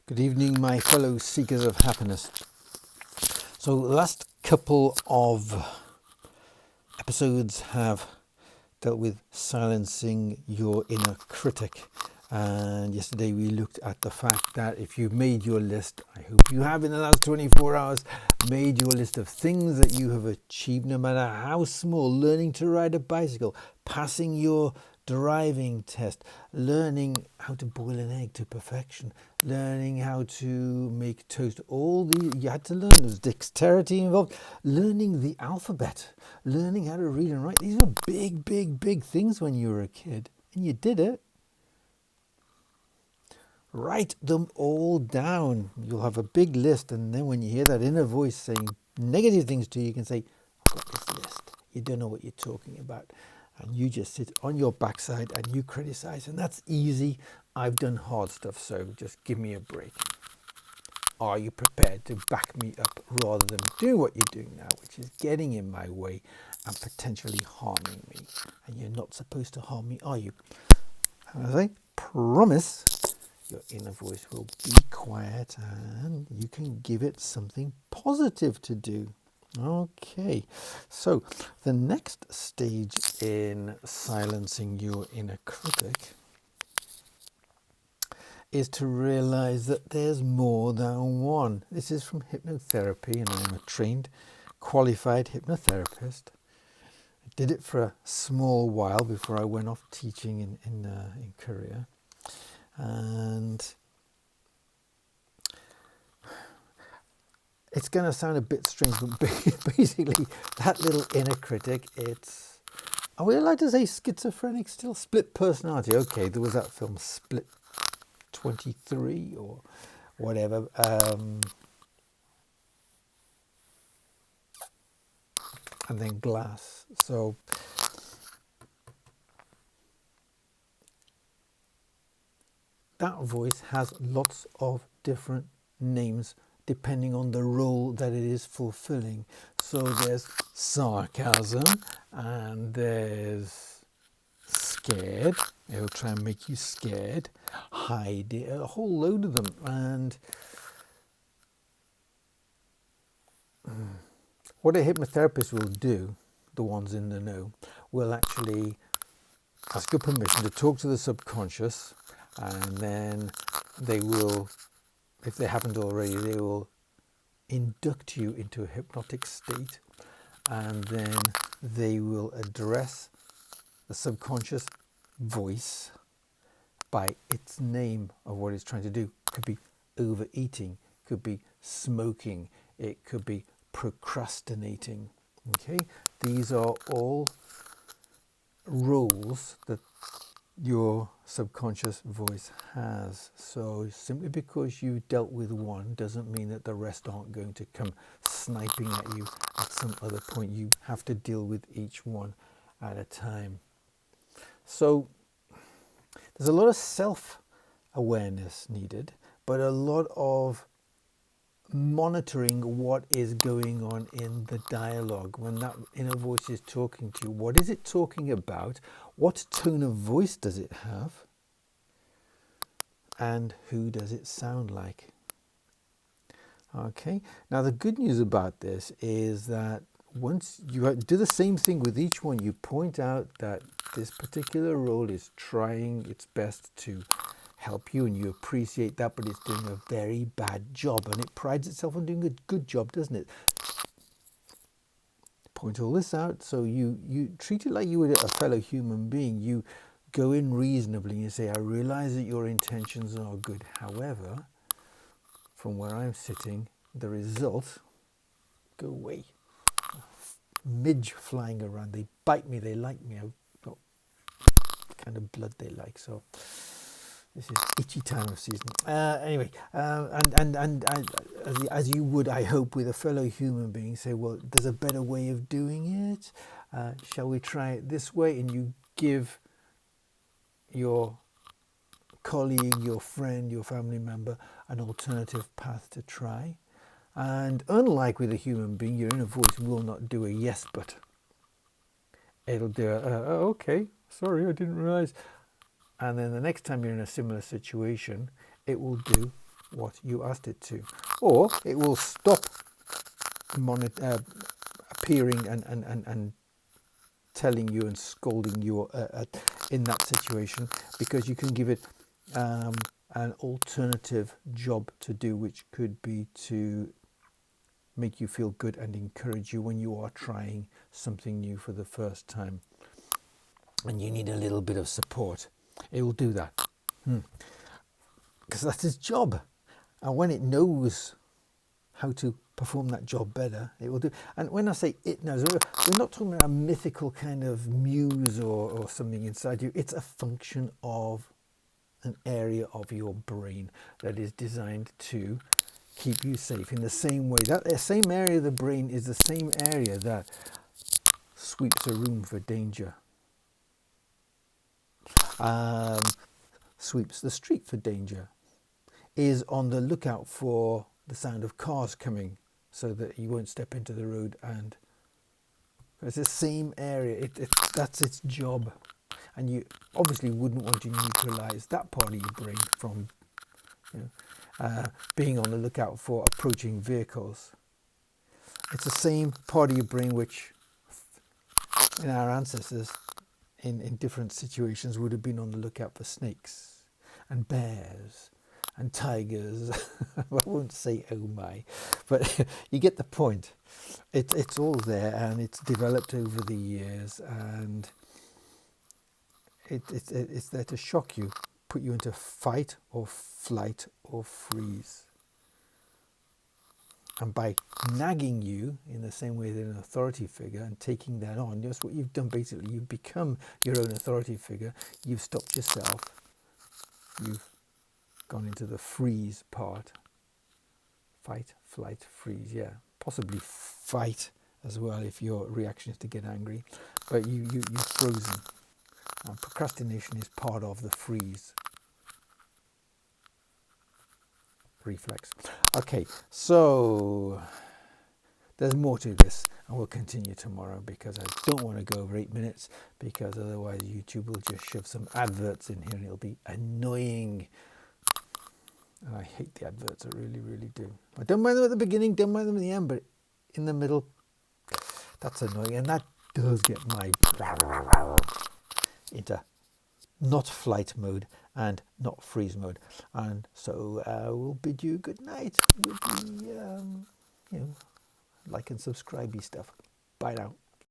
Good evening, my fellow seekers of happiness. So the last couple of episodes have dealt with silencing your inner critic. And yesterday we looked at the fact that if you've made your list, I hope you have in the last 24 hours, made your list of things that you have achieved, no matter how small: learning to ride a bicycle, passing your driving test, learning how to boil an egg to perfection, learning how to make toast. All the you had to learn. There's dexterity involved. Learning the alphabet, learning how to read and write. These were big things when you were a kid, and you did it. Write them all down. You'll have a big list, and then when you hear that inner voice saying negative things to you, you can say, I've got this list. You don't know what you're talking about. And you just sit on your backside and you criticize. And that's easy. I've done hard stuff, so just give me a break. Are you prepared to back me up rather than doing what you're doing now, which is getting in my way and potentially harming me? And you're not supposed to harm me, are you? And as I promise, your inner voice will be quiet and you can give it something positive to do. Okay, so the next stage in silencing your inner critic is to realize that there's more than one. This is from hypnotherapy, and I'm a trained, qualified hypnotherapist. I did it for a small while before I went off teaching in Korea. And it's going to sound a bit strange, but basically that little inner critic, are we allowed to say schizophrenic still? Split personality. Okay, there was that film Split 23 or whatever. And then Glass. So that voice has lots of different names depending on the role that it is fulfilling. So there's sarcasm, and there's scared. It'll try and make you scared. Hide it, a whole load of them. And what a hypnotherapist will do, the ones in the know, will actually ask your permission to talk to the subconscious, and then they will, if they haven't already, they will induct you into a hypnotic state, and then they will address the subconscious voice by its name of what it's trying to do. It could be overeating, it could be smoking, it could be procrastinating. Okay, these are all roles that your subconscious voice has. So simply because you dealt with one doesn't mean that the rest aren't going to come sniping at you at some other point. You have to deal with each one at a time. So there's a lot of self-awareness needed, but a lot of monitoring what is going on in the dialogue. When that inner voice is talking to you, what is it talking about? What tone of voice does it have? And who does it sound like? Okay, now the good news about this is that once you do the same thing with each one, you point out that this particular role is trying its best to help you, and you appreciate that, but it's doing a very bad job, and it prides itself on doing a good job, doesn't it? Point all this out. So you treat it like you would a fellow human being. You go in reasonably and you say, I realize that your intentions are good. However, from where I'm sitting, the result, go away. Midge flying around. They bite me. They like me. I've got the kind of blood they like. So this is itchy time of season. Anyway, and as you would, I hope, with a fellow human being, say, well, there's a better way of doing it. Shall we try it this way? And you give your colleague, your friend, your family member an alternative path to try. And unlike with a human being, your inner voice will not do a yes, but it'll do okay, sorry, I didn't realize. And then the next time you're in a similar situation, it will do what you asked it to, or it will stop appearing and telling you and scolding you in that situation, because you can give it an alternative job to do, which could be to make you feel good and encourage you when you are trying something new for the first time and you need a little bit of support. It will do that, because that's its job. And when it knows how to perform that job better, it will do. And when I say it knows, we're not talking about a mythical kind of muse or something inside you. It's a function of an area of your brain that is designed to keep you safe. In the same way, that same area of the brain is the same area that sweeps a room for danger, sweeps the street for danger, is on the lookout for the sound of cars coming so that you won't step into the road. And it's the same area. That's its job. And you obviously wouldn't want to neutralize that part of your brain from being on the lookout for approaching vehicles. It's the same part of your brain which in our ancestors in different situations would have been on the lookout for snakes and bears and tigers. I won't say oh my, but you get the point. It's all there, and it's developed over the years, and it's there to shock you, put you into fight or flight or freeze. And by nagging you in the same way that an authority figure and taking that on, that's what you've done basically. You've become your own authority figure. You've stopped yourself. You've gone into the freeze part. Fight, flight, freeze, yeah. Possibly fight as well if your reaction is to get angry. But you've frozen. And procrastination is part of the freeze reflex. Okay, so there's more to this, and we'll continue tomorrow, because I don't want to go over 8 minutes, because otherwise YouTube will just shove some adverts in here and it'll be annoying. And I hate the adverts, I really, really do. I don't mind them at the beginning, don't mind them at the end, but in the middle, that's annoying. And that does get my into not flight mode and not freeze mode. And so we'll bid you good night with the like and subscribe-y stuff. Bye now.